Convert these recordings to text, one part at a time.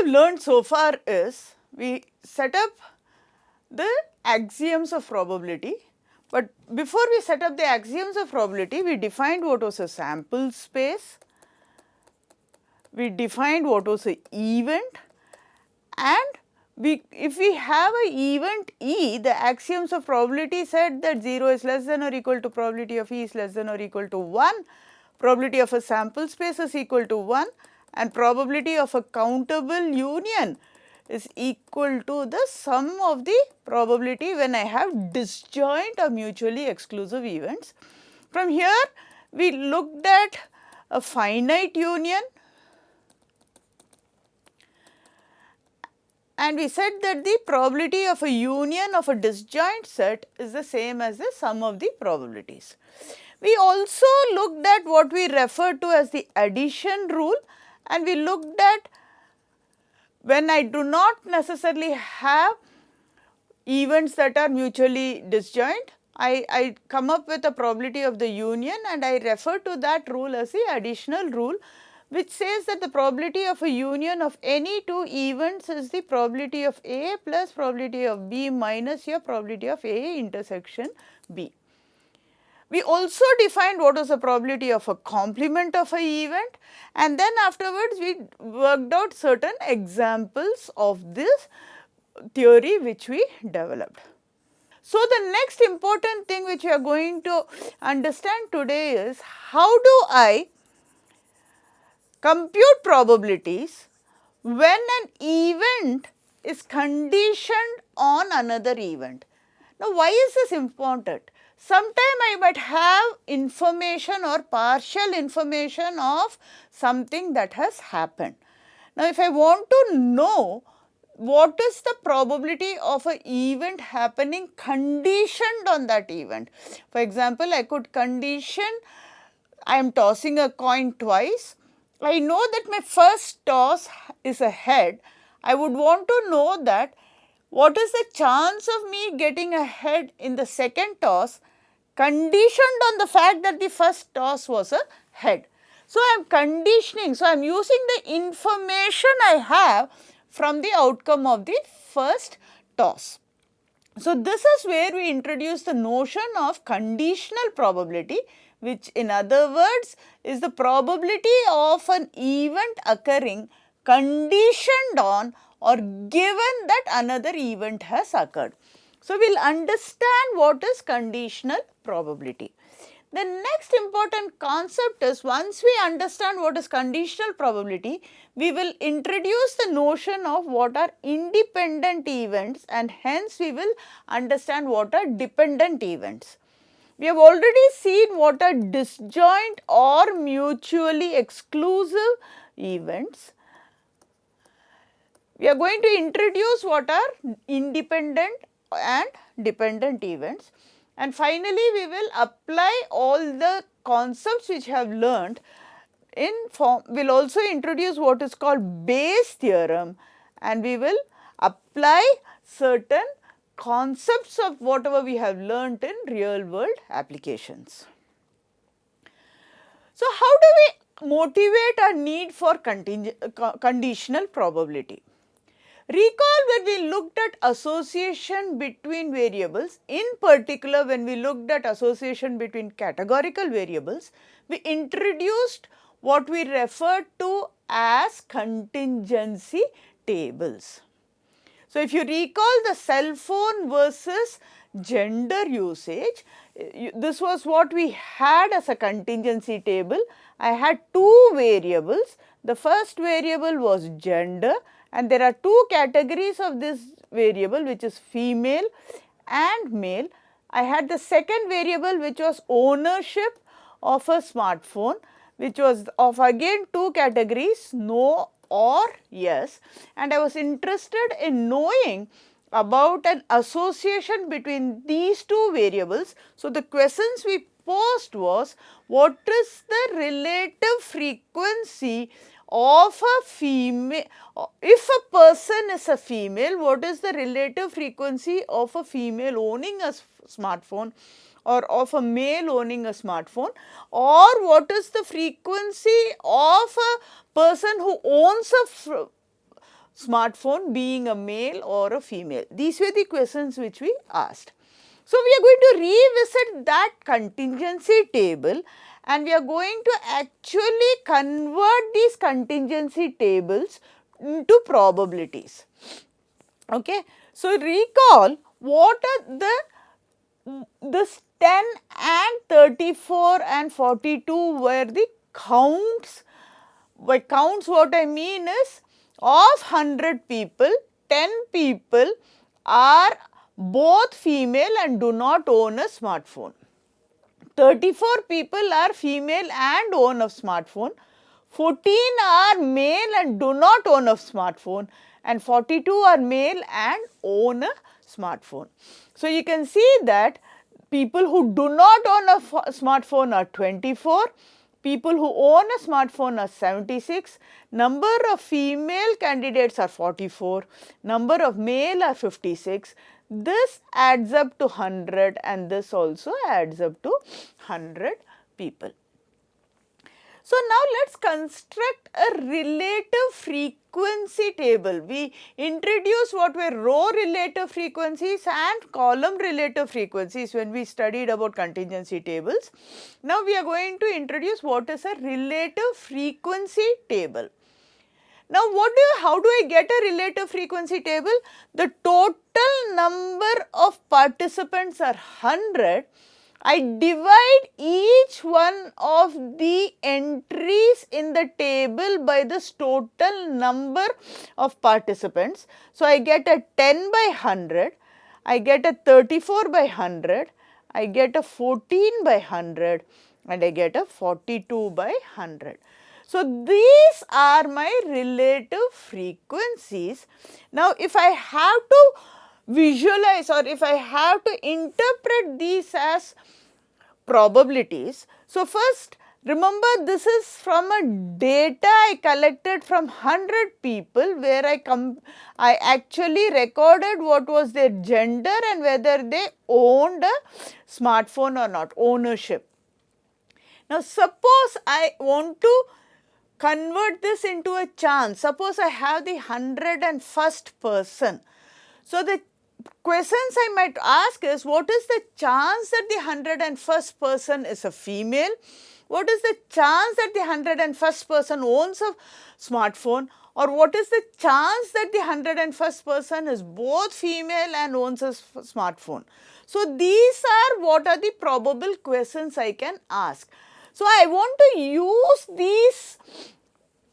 have learned so far is we set up the axioms of probability, but before we set up the axioms of probability, we defined what was a sample space, we defined what was an event, and if we have an event E, the axioms of probability said that 0 is less than or equal to probability of E is less than or equal to 1, probability of a sample space is equal to 1, and probability of a countable union is equal to the sum of the probability when I have disjoint or mutually exclusive events. From here, we looked at a finite union, and we said that the probability of a union of a disjoint set is the same as the sum of the probabilities. We also looked at what we refer to as the addition rule, and we looked at when I do not necessarily have events that are mutually disjoint, I come up with a probability of the union, and I refer to that rule as the additional rule, which says that the probability of a union of any two events is the probability of A plus probability of B minus your probability of A intersection B. We also defined what was the probability of a complement of an event, and then afterwards we worked out certain examples of this theory which we developed. So, the next important thing which we are going to understand today is how do I compute probabilities when an event is conditioned on another event. Now, why is this important? Sometime I might have information or partial information of something that has happened. Now, if I want to know what is the probability of an event happening conditioned on that event. For example, I could condition, I am tossing a coin twice. I know that my first toss is a head. I would want to know that what is the chance of me getting a head in the second toss conditioned on the fact that the first toss was a head. So, I am conditioning, so I am using the information I have from the outcome of the first toss. So, this is where we introduce the notion of conditional probability, which in other words is the probability of an event occurring conditioned on or given that another event has occurred. So, we will understand what is conditional probability. The next important concept is, once we understand what is conditional probability, we will introduce the notion of what are independent events, and hence we will understand what are dependent events. We have already seen what are disjoint or mutually exclusive events. We are going to introduce what are independent and dependent events. And finally, we will apply all the concepts which we have learned in form. We will also introduce what is called Bayes theorem, and we will apply certain concepts of whatever we have learnt in real world applications. So, how do we motivate our need for conditional probability? Recall when we looked at association between variables, in particular when we looked at association between categorical variables, we introduced what we referred to as contingency tables. So, if you recall the cell phone versus gender usage, this was what we had as a contingency table. I had two variables. The first variable was gender, and there are two categories of this variable, which is female and male. I had the second variable, which was ownership of a smartphone, which was of again two categories, no or yes, and I was interested in knowing about an association between these two variables. So, the questions we posed was, what is the relative frequency of a female, if a person is a female, what is the relative frequency of a female owning a smartphone, or of a male owning a smartphone, or what is the frequency of a person who owns a smartphone being a male or a female. These were the questions which we asked. So, we are going to revisit that contingency table and we are going to actually convert these contingency tables into probabilities. Okay. So, recall what are this 10 and 34 and 42 were the counts. By counts, what I mean is of 100 people, 10 people are both female and do not own a smartphone. 34 people are female and own a smartphone. 14 are male and do not own a smartphone, and 42 are male and own a smartphone. So, you can see that people who do not own a smartphone are 24, people who own a smartphone are 76, number of female candidates are 44, number of male are 56. This adds up to 100 and this also adds up to 100 people. So, now let us construct a relative frequency table. We introduced what were row relative frequencies and column relative frequencies when we studied about contingency tables. Now, we are going to introduce what is a relative frequency table. Now, how do I get a relative frequency table? The total number of participants are 100. I divide each one of the entries in the table by this total number of participants. So, I get a 10 by 100, I get a 34 by 100, I get a 14 by 100 and I get a 42 by 100. So, these are my relative frequencies. Now, if I have to visualize or if I have to interpret these as probabilities. So, first remember this is from a data I collected from 100 people where I actually recorded what was their gender and whether they owned a smartphone or not, ownership. Now, suppose I want to convert this into a chance. Suppose I have the 101st person. So, the questions I might ask is, what is the chance that the 101st person is a female? What is the chance that the 101st person owns a smartphone? Or what is the chance that the 101st person is both female and owns a smartphone? So, these are what are the probable questions I can ask. So, I want to use these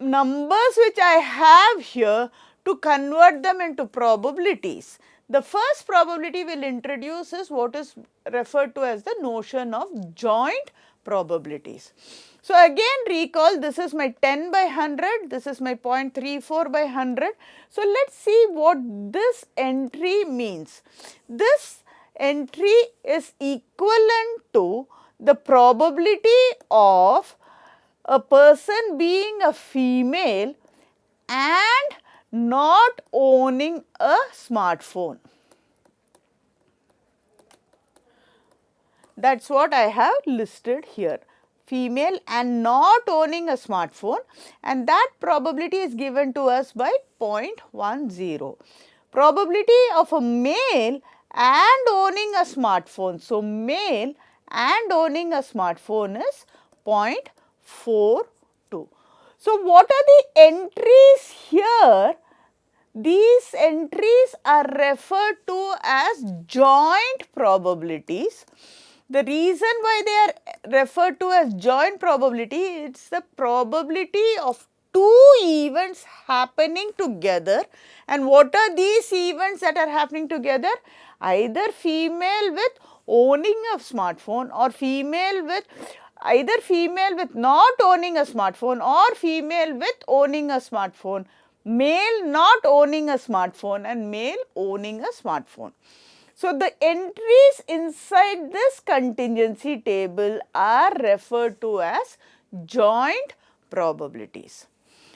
numbers which I have here to convert them into probabilities. The first probability we will introduce is what is referred to as the notion of joint probabilities. So, again recall this is my 10 by 100, this is my 0.34 by 100. So, let us see what this entry means. This entry is equivalent to the probability of a person being a female and not owning a smartphone. That is what I have listed here, female and not owning a smartphone, and that probability is given to us by 0.10. Probability of a male and owning a smartphone. So, male and owning a smartphone is 0.42. So, what are the entries here? These entries are referred to as joint probabilities. The reason why they are referred to as joint probability, it's the probability of two events happening together. And what are these events that are happening together? Either female with owning a smartphone or either female with not owning a smartphone or female with owning a smartphone, male not owning a smartphone and male owning a smartphone. So, the entries inside this contingency table are referred to as joint probabilities.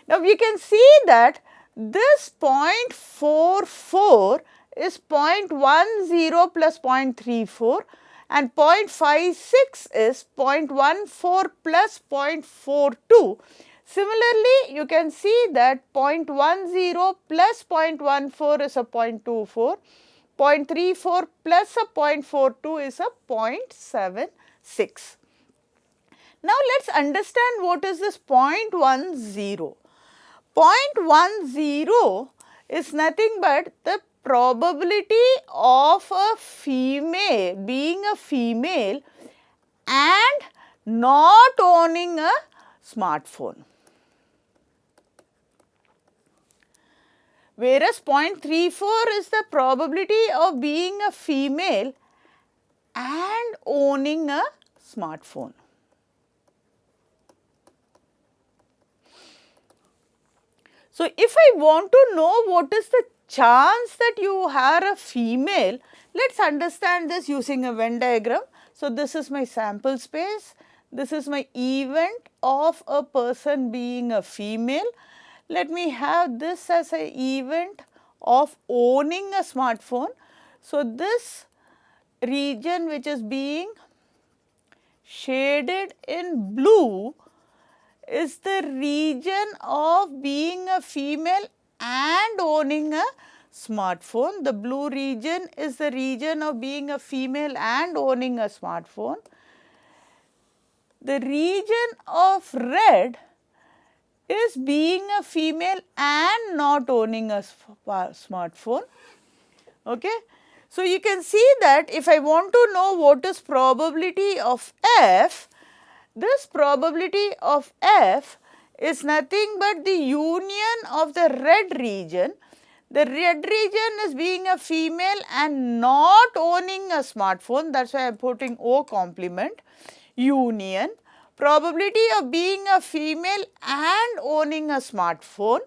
Now, we can see that this 0.44 is 0.10 plus 0.34 and 0.56 is 0.14 plus 0.42. Similarly, you can see that 0.10 plus 0.14 is a 0.24, 0.34 plus a 0.42 is a 0.76. Now, let us understand what is this 0.10. 0.10 is nothing but the probability of a female being a female and not owning a smartphone. Whereas 0.34 is the probability of being a female and owning a smartphone. So, if I want to know what is the chance that you are a female, let us understand this using a Venn diagram. So, this is my sample space, this is my event of a person being a female. Let me have this as an event of owning a smartphone. So, this region which is being shaded in blue is the region of being a female and owning a smartphone. The blue region is the region of being a female and owning a smartphone. The region of red is being a female and not owning a smartphone. Okay. So, you can see that if I want to know what is probability of F, this probability of F is nothing but the union of the red region. The red region is being a female and not owning a smartphone, that is why I am putting O complement, union, probability of being a female and owning a smartphone.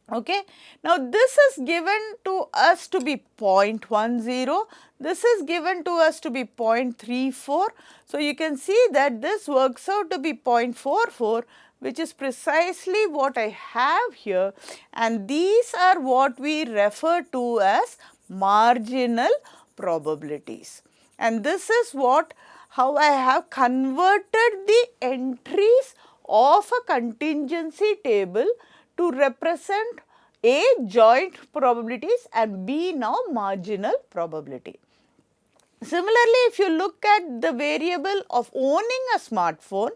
Okay. Now, this is given to us to be 0.10, this is given to us to be 0.34. So, you can see that this works out to be 0.44, which is precisely what I have here, and these are what we refer to as marginal probabilities. And this is how I have converted the entries of a contingency table to represent A, joint probabilities, and B, now marginal probability. Similarly, if you look at the variable of owning a smartphone,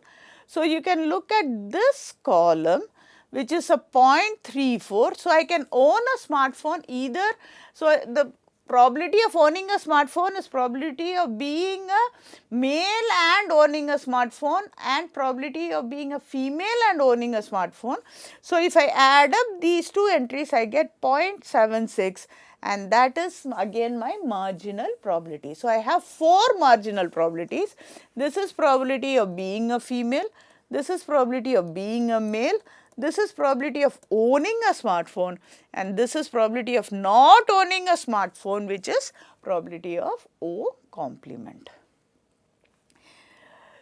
so you can look at this column which is a 0.34. So, I can own a smartphone either. So, the probability of owning a smartphone is probability of being a male and owning a smartphone and probability of being a female and owning a smartphone. So, if I add up these two entries, I get 0.76, and that is again my marginal probability. So, I have 4 marginal probabilities. This is probability of being a female, this is probability of being a male, this is probability of owning a smartphone, and this is probability of not owning a smartphone, which is probability of O complement.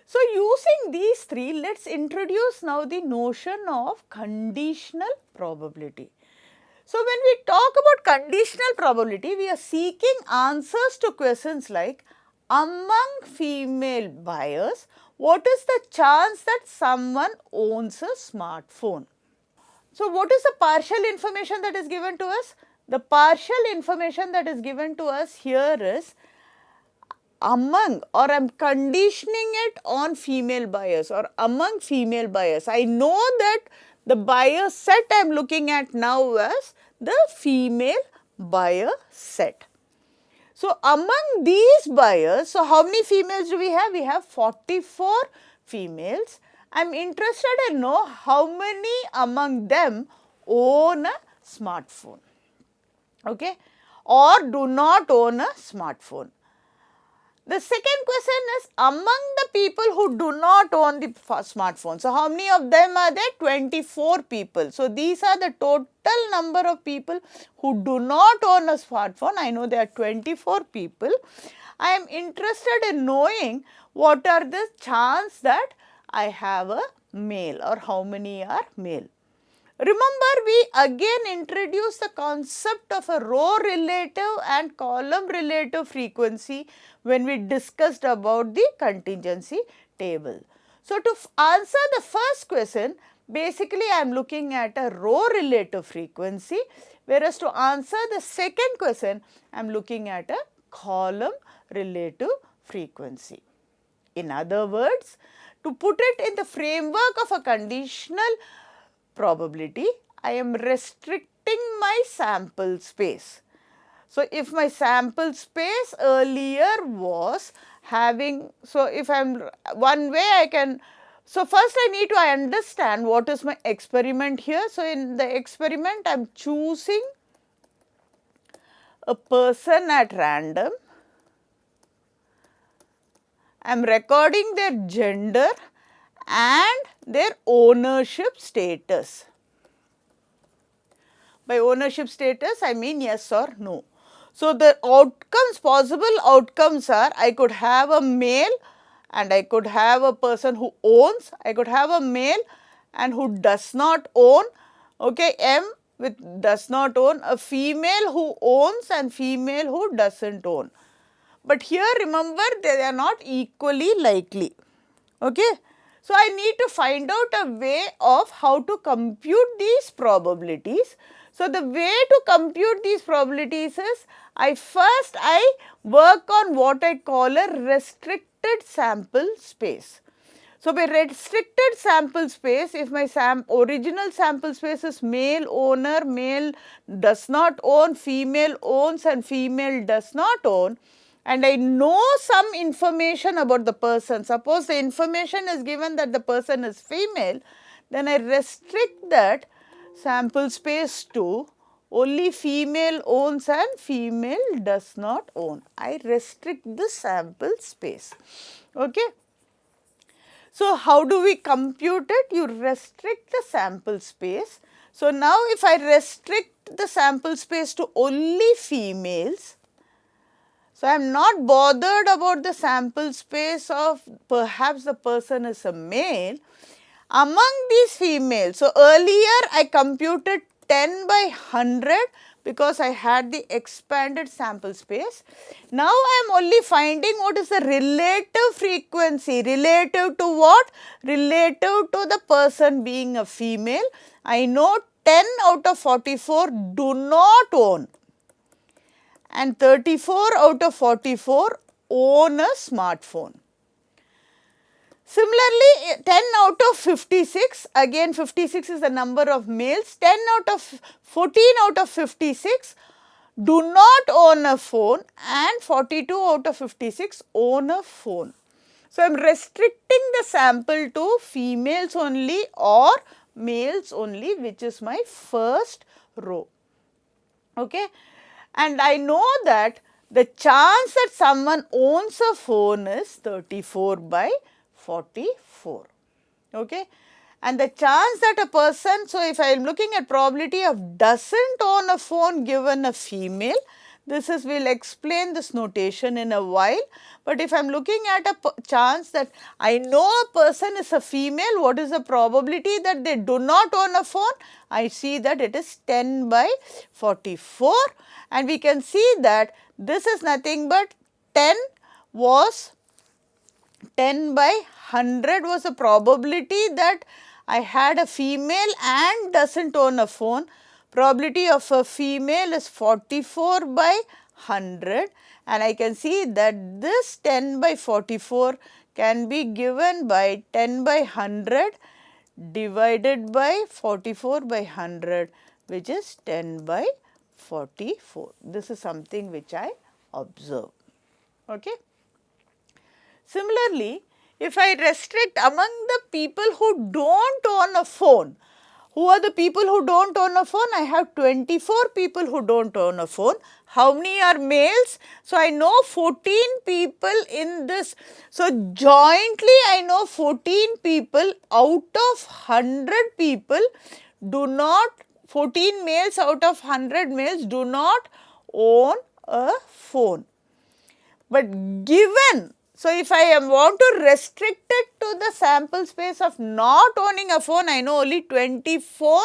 So, using these 3, let us introduce now the notion of conditional probability. So, when we talk about conditional probability, we are seeking answers to questions like, among female buyers, what is the chance that someone owns a smartphone? So, what is the partial information that is given to us? The partial information that is given to us here is among, or I am conditioning it on female buyers or among female buyers. I know that the buyer set I am looking at now as the female buyer set. So, among these buyers, so how many females do we have? We have 44 females. I am interested in know how many among them own a smartphone, okay, or do not own a smartphone. The second question is among the people who do not own the smartphone. So, how many of them are there? 24 people. So, these are the total number of people who do not own a smartphone. I know there are 24 people. I am interested in knowing what are the chance that I have a male or how many are male. Remember, we again introduced the concept of a row relative and column relative frequency when we discussed about the contingency table. So, to answer the first question, basically I am looking at a row relative frequency, whereas to answer the second question, I am looking at a column relative frequency. In other words, to put it in the framework of a conditional probability, I am restricting my sample space. So, if my sample space earlier was having, so if I am one way I can, so first I need to understand what is my experiment here. So, in the experiment I am choosing a person at random, I am recording their gender and their ownership status. By ownership status, I mean yes or no. So, the outcomes, possible outcomes are, I could have a male and I could have a person who owns, I could have a male and who does not own, okay, M with does not own, a female who owns and female who doesn't own. But here remember, they are not equally likely, okay. So, I need to find out a way of how to compute these probabilities. So, the way to compute these probabilities is, I work on what I call a restricted sample space. So, by restricted sample space, if my original sample space is male owner, male does not own, female owns and female does not own, and I know some information about the person, suppose the information is given that the person is female, then I restrict that sample space to only female owns and female does not own. I restrict the sample space, okay. So, how do we compute it? You restrict the sample space. So, now if I restrict the sample space to only females, so I am not bothered about the sample space of perhaps the person is a male. Among these females, so earlier I computed 10 by 100 because I had the expanded sample space. Now I am only finding what is the relative frequency, relative to what? Relative to the person being a female. I know 10 out of 44 do not own and 34 out of 44 own a smartphone. Similarly, 10 out of 56, again 56 is the number of males, 14 out of 56 do not own a phone and 42 out of 56 own a phone. So, I am restricting the sample to females only or males only, which is my first row, okay. And I know that the chance that someone owns a phone is 34 by 44, okay. And the chance that a person, so if I am looking at probability of doesn't own a phone given a female, this is, we will explain this notation in a while, but if I am looking at a chance that I know a person is a female, what is the probability that they do not own a phone? I see that it is 10 by 44 and we can see that this is nothing but 10 by 100 was the probability that I had a female and doesn't own a phone. Probability of a female is 44 by 100 and I can see that this 10 by 44 can be given by 10 by 100 divided by 44 by 100, which is 10 by 44. This is something which I observe, okay. Similarly, if I restrict among the people who don't own a phone, who are the people who don't own a phone? I have 24 people who don't own a phone. How many are males? So, I know 14 people in this. So, jointly I know 14 people out of 100 people do not, 14 males out of 100 males do not own a phone. But given, so if I want to restrict it to the sample space of not owning a phone, I know only 24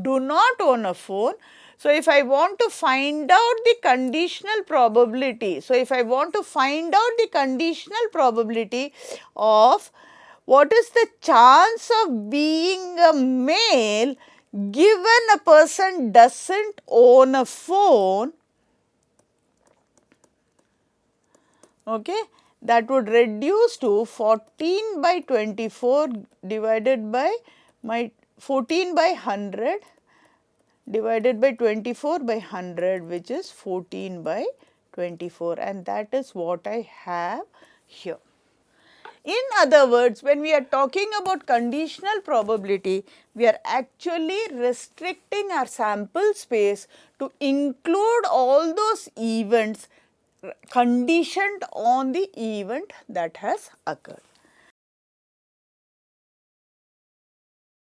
do not own a phone. So, if I want to find out the conditional probability, so if I want to find out the conditional probability of what is the chance of being a male given a person doesn't own a phone, okay, that would reduce to 14 by 24 divided by my 14 by 100 divided by 24 by 100, which is 14 by 24, and that is what I have here. In other words, when we are talking about conditional probability, we are actually restricting our sample space to include all those events conditioned on the event that has occurred.